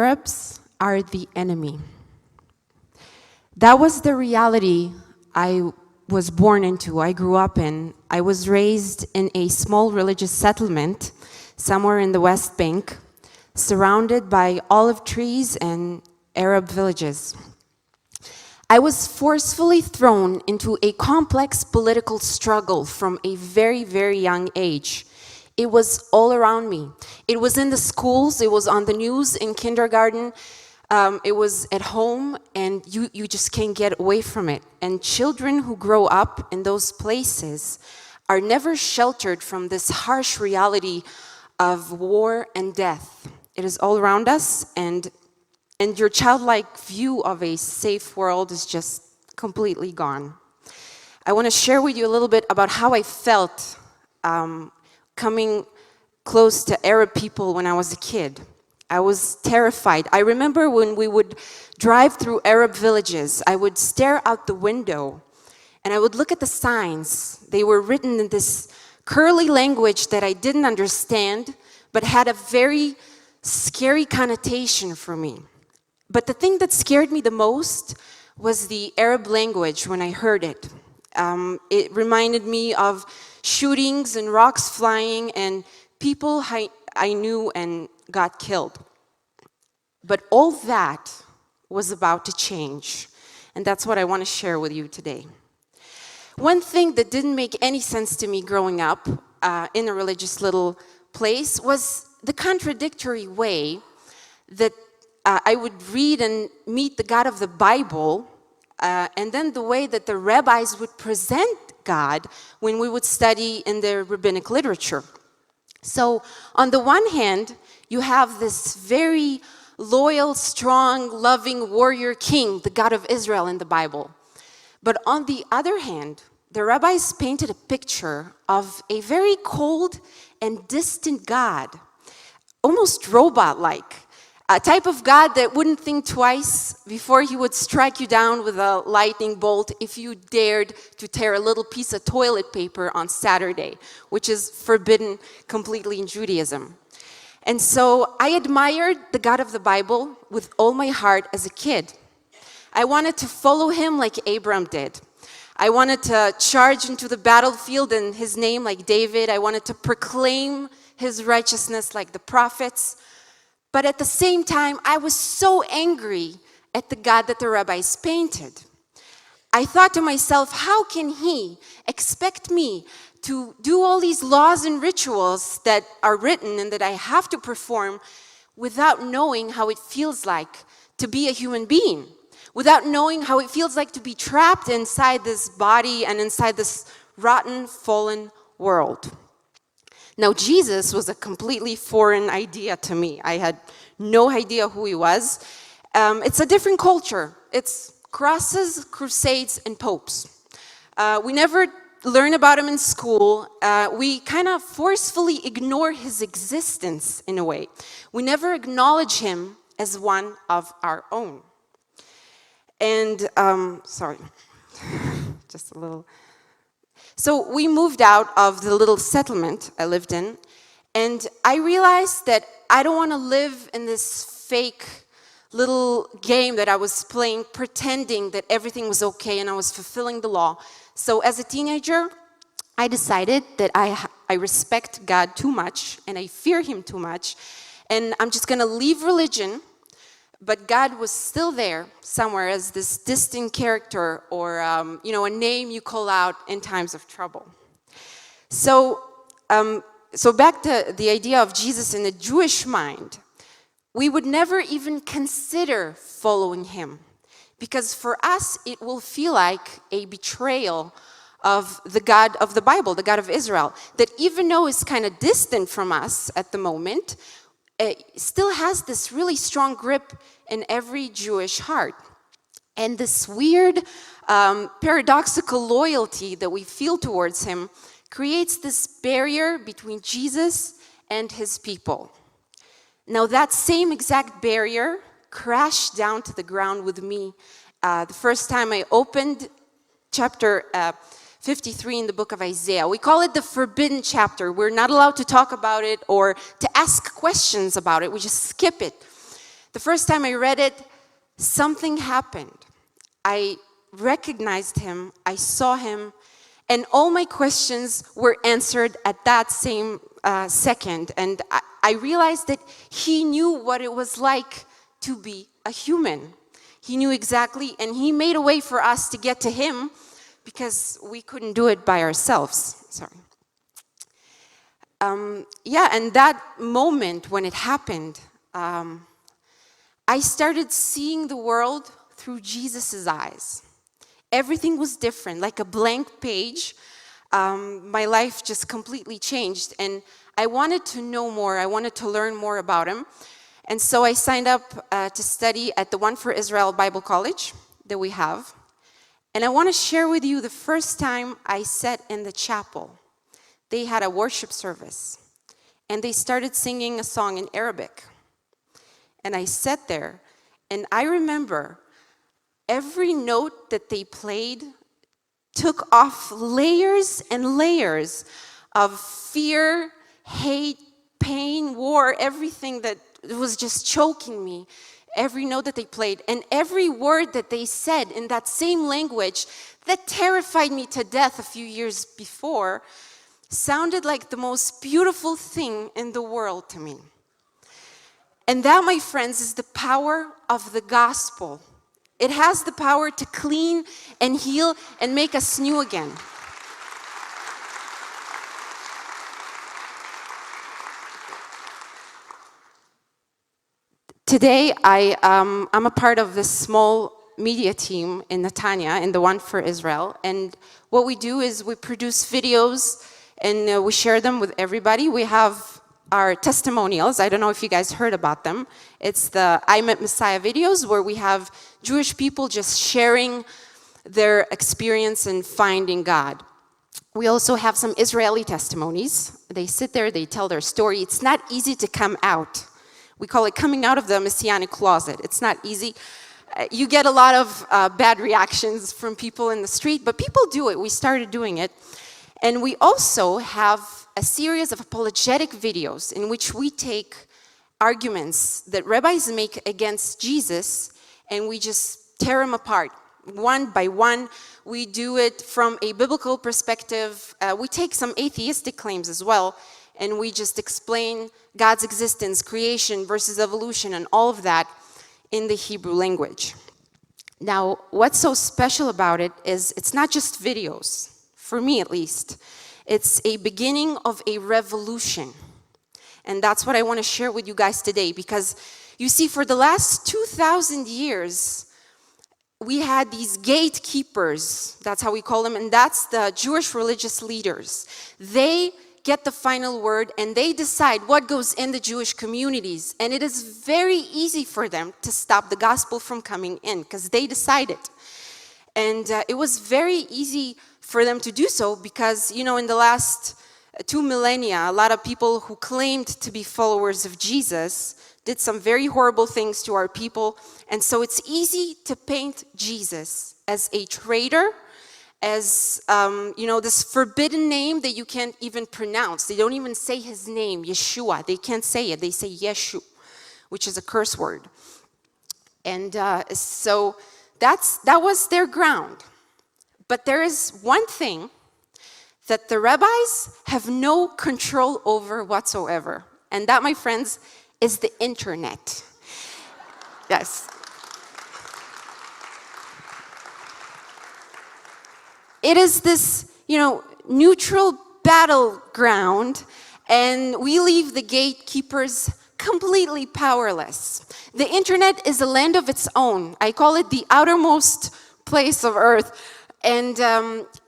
Arabs are the enemy. That was the reality I was born into, I grew up in. I was raised in a small religious settlement somewhere in the West Bank, surrounded by olive trees and Arab villages. I was forcefully thrown into a complex political struggle from a very, very young age. It was all around me. It was in the schools, it was on the news in kindergarten, it was at home, and you just can't get away from it. And children who grow up in those places are never sheltered from this harsh reality of war and death. It is all around us, and your childlike view of a safe world is just completely gone. I want to share with you a little bit about how I felt coming close to Arab people when I was a kid. I was terrified. I remember when we would drive through Arab villages, I would stare out the window and I would look at the signs. They were written in this curly language that I didn't understand, but had a very scary connotation for me. But the thing that scared me the most was the Arab language when I heard it. It reminded me of shootings and rocks flying and people I knew and got killed. But all that was about to change, and that's what I want to share with you today. One thing that didn't make any sense to me growing up in a religious little place was the contradictory way that I would read and meet the God of the Bible, and then the way that the rabbis would present God when we would study in the rabbinic literature. So on the one hand, you have this very loyal, strong, loving warrior king, the God of Israel in the Bible. But on the other hand, the rabbis painted a picture of a very cold and distant God, almost robot-like, a type of God that wouldn't think twice before he would strike you down with a lightning bolt if you dared to tear a little piece of toilet paper on Saturday, which is forbidden completely in Judaism. And so I admired the God of the Bible with all my heart as a kid. I wanted to follow him like Abram did. I wanted to charge into the battlefield in his name like David. I wanted to proclaim his righteousness like the prophets. But at the same time, I was so angry at the God that the rabbis painted. I thought to myself, how can he expect me to do all these laws and rituals that are written and that I have to perform without knowing how it feels like to be a human being, without knowing how it feels like to be trapped inside this body and inside this rotten, fallen world? Now, Jesus was a completely foreign idea to me. I had no idea who he was. It's a different culture. It's crosses, crusades, and popes. We never learn about him in school. We kind of forcefully ignore his existence in a way. We never acknowledge him as one of our own. And, sorry, just a little. So we moved out of the little settlement I lived in, and I realized that I don't want to live in this fake little game that I was playing, pretending that everything was okay and I was fulfilling the law. So as a teenager, I decided that I respect God too much and I fear him too much, and I'm just going to leave religion. But God was still there somewhere as this distant character or, a name you call out in times of trouble. So back to the idea of Jesus in the Jewish mind, we would never even consider following him because for us, it will feel like a betrayal of the God of the Bible, the God of Israel, that even though it's kind of distant from us at the moment, it still has this really strong grip in every Jewish heart. And this weird, paradoxical loyalty that we feel towards him creates this barrier between Jesus and his people. Now, that same exact barrier crashed down to the ground with me the first time I opened chapter 53 in the book of Isaiah. We call it the forbidden chapter. We're not allowed to talk about it or to ask questions about it. We just skip it. The first time I read it, something happened. I recognized him, I saw him, and all my questions were answered at that same second. And I realized that he knew what it was like to be a human. He knew exactly, and he made a way for us to get to him because we couldn't do it by ourselves. Sorry. And that moment when it happened, I started seeing the world through Jesus's eyes. Everything was different, like a blank page. My life just completely changed, and I wanted to know more. I wanted to learn more about him. And so I signed up to study at the One for Israel Bible College that we have. And I want to share with you the first time I sat in the chapel. They had a worship service, and they started singing a song in Arabic. And I sat there, and I remember every note that they played took off layers and layers of fear, hate, pain, war, everything that was just choking me. Every note that they played and every word that they said in that same language that terrified me to death a few years before sounded like the most beautiful thing in the world to me. And that, my friends, is the power of the gospel. It has the power to clean and heal and make us new again. Today, I'm a part of this small media team in Netanya, in the One for Israel. And what we do is we produce videos and we share them with everybody. We have our testimonials. I don't know if you guys heard about them. It's the I Met Messiah videos where we have Jewish people just sharing their experience in finding God. We also have some Israeli testimonies. They sit there, they tell their story. It's not easy to come out. We call it coming out of the Messianic closet. It's not easy. You get a lot of bad reactions from people in the street, but people do it. We started doing it. And we also have a series of apologetic videos in which we take arguments that rabbis make against Jesus and we just tear them apart. One by one, we do it from a biblical perspective. We take some atheistic claims as well, and we just explain God's existence, creation versus evolution, and all of that in the Hebrew language. Now, what's so special about it is it's not just videos, for me at least. It's a beginning of a revolution. And that's what I want to share with you guys today, because you see, for the last 2,000 years, we had these gatekeepers, that's how we call them, and that's the Jewish religious leaders. They get the final word and they decide what goes in the Jewish communities. And it is very easy for them to stop the gospel from coming in because they decide it. And it was very easy for them to do so because, you know, in the last 2 millennia, a lot of people who claimed to be followers of Jesus did some very horrible things to our people. And so it's easy to paint Jesus as a traitor, as, this forbidden name that you can't even pronounce. They don't even say his name, Yeshua. They can't say it. They say Yeshu, which is a curse word. And so that was their ground. But there is one thing that the rabbis have no control over whatsoever. And that, my friends, is the internet. Yes. It is this, neutral battleground, and we leave the gatekeepers completely powerless. The internet is a land of its own. I call it the outermost place of earth. And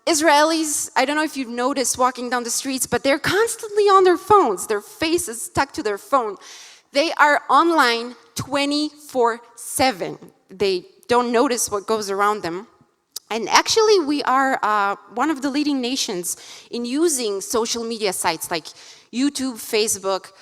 Israelis, I don't know if you've noticed walking down the streets, but they're constantly on their phones. Their face is stuck to their phone. They are online 24/7. They don't notice what goes around them. And actually, we are one of the leading nations in using social media sites like YouTube, Facebook,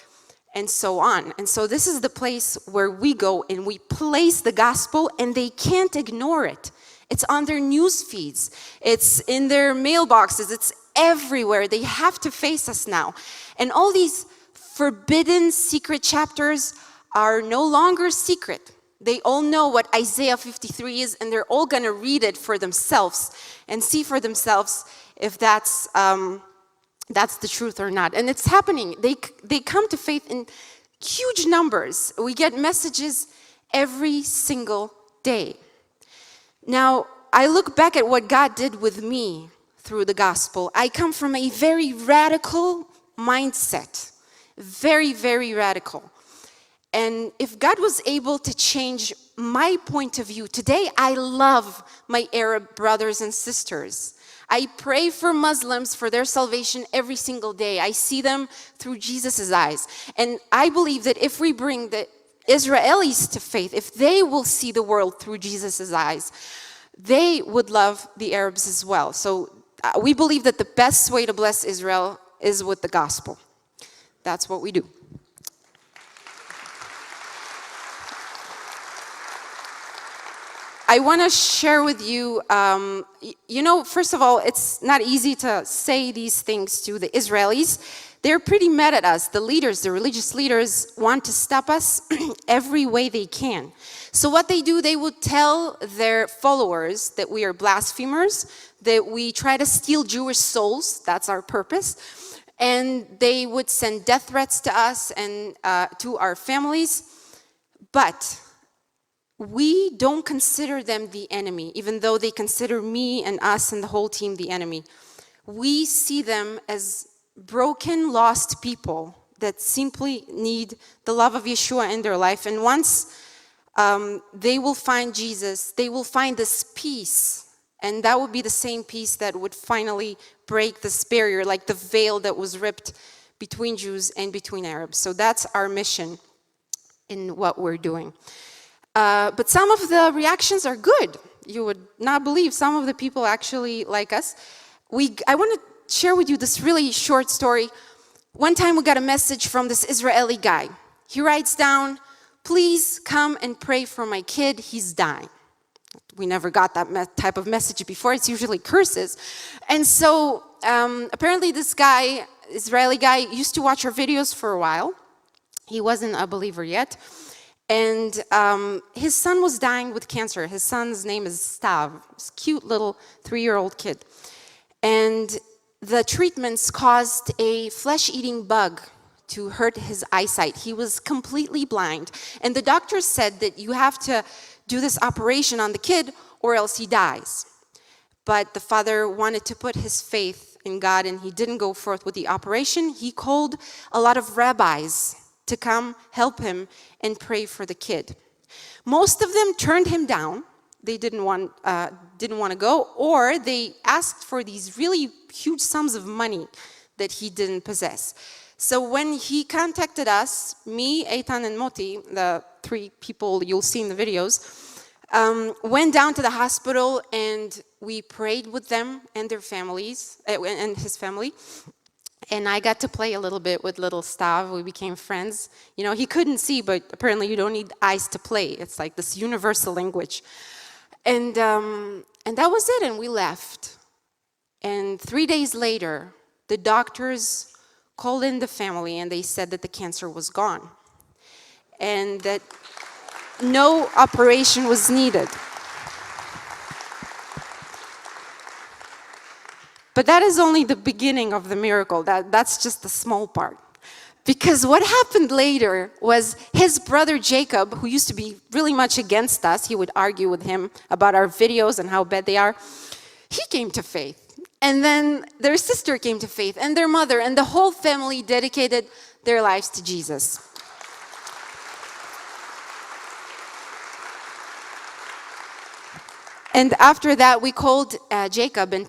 and so on. And so this is the place where we go and we place the gospel, and they can't ignore it. It's on their news feeds. It's in their mailboxes. It's everywhere. They have to face us now. And all these forbidden secret chapters are no longer secret. They all know what Isaiah 53 is, and they're all going to read it for themselves and see for themselves if that's the truth or not. And it's happening. They come to faith in huge numbers. We get messages every single day. Now, I look back at what God did with me through the gospel. I come from a very radical mindset. Very, very radical. And if God was able to change my point of view, today I love my Arab brothers and sisters. I pray for Muslims for their salvation every single day. I see them through Jesus' eyes. And I believe that if we bring the Israelis to faith, if they will see the world through Jesus' eyes, they would love the Arabs as well. So we believe that the best way to bless Israel is with the gospel. That's what we do. I want to share with you, first of all, it's not easy to say these things to the Israelis. They're pretty mad at us. The leaders, the religious leaders, want to stop us every way they can. So what they do, they would tell their followers that we are blasphemers, that we try to steal Jewish souls. That's our purpose. And they would send death threats to us and to our families. But we don't consider them the enemy, even though they consider me and us and the whole team the enemy. We see them as broken, lost people that simply need the love of Yeshua in their life. And once they will find Jesus, they will find this peace. And that would be the same peace that would finally break this barrier, like the veil that was ripped between Jews and between Arabs. So that's our mission in what we're doing. But some of the reactions are good. You would not believe some of the people actually like us. I want to share with you this really short story. One time we got a message from this Israeli guy. He writes down, "Please come and pray for my kid, he's dying." We never got that type of message before. It's usually curses. And so apparently this guy, Israeli guy, used to watch our videos for a while. He wasn't a believer yet. And his son was dying with cancer. His son's name is Stav. This cute little 3-year-old kid. And the treatments caused a flesh-eating bug to hurt his eyesight. He was completely blind. And the doctor said that you have to do this operation on the kid or else he dies. But the father wanted to put his faith in God and he didn't go forth with the operation. He called a lot of rabbis to come help him and pray for the kid. Most of them turned him down. They didn't want to go, or they asked for these really huge sums of money that he didn't possess. So when he contacted us, me, Eitan, and Moti, the 3 people you'll see in the videos, went down to the hospital and we prayed with them and their families, and his family. And I got to play a little bit with little Stav. We became friends. You know, he couldn't see, but apparently you don't need eyes to play. It's like this universal language. And that was it, and we left. And 3 days later, the doctors called in the family, and they said that the cancer was gone. And that no operation was needed. But that is only the beginning of the miracle. That's just the small part. Because what happened later was his brother Jacob, who used to be really much against us, he would argue with him about our videos and how bad they are, he came to faith. And then their sister came to faith, and their mother, and the whole family dedicated their lives to Jesus. And after that, we called Jacob and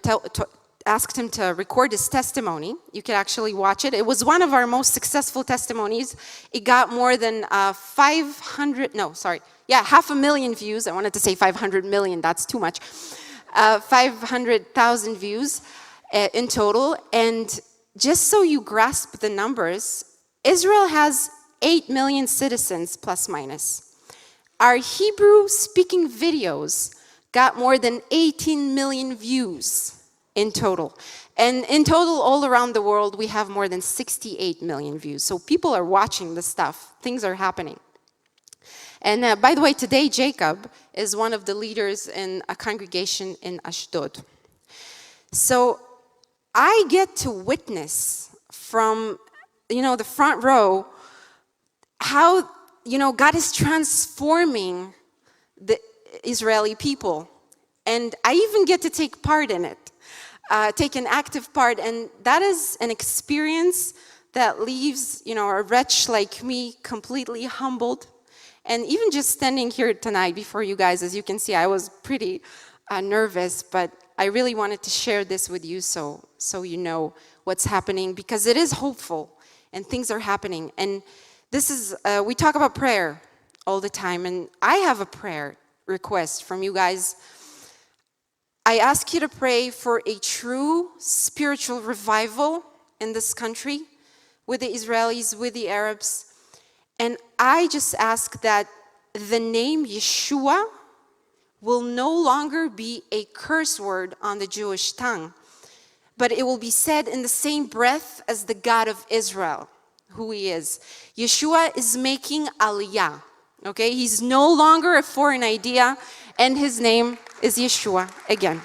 asked him to record his testimony. You can actually watch it. It was one of our most successful testimonies. It got more than 500,000 views. I wanted to say 500 million, that's too much. 500,000 views in total. And just so you grasp the numbers, Israel has 8 million citizens, plus minus. Our Hebrew-speaking videos got more than 18 million views in total. And in total, all around the world, we have more than 68 million views. So people are watching this stuff. Things are happening. And by the way, today Jacob is one of the leaders in a congregation in Ashdod. So I get to witness from, the front row how, God is transforming the Israeli people. And I even get to take part in it, take an active part. And that is an experience that leaves, a wretch like me completely humbled. And even just standing here tonight before you guys, as you can see, I was pretty nervous, but I really wanted to share this with you so you know what's happening, because it is hopeful and things are happening. And this is, we talk about prayer all the time, and I have a prayer request from you guys. I ask you to pray for a true spiritual revival in this country with the Israelis, with the Arabs. And I just ask that the name Yeshua will no longer be a curse word on the Jewish tongue, but it will be said in the same breath as the God of Israel, who he is. Yeshua is making aliyah, okay? He's no longer a foreign idea, and his name is Yeshua again.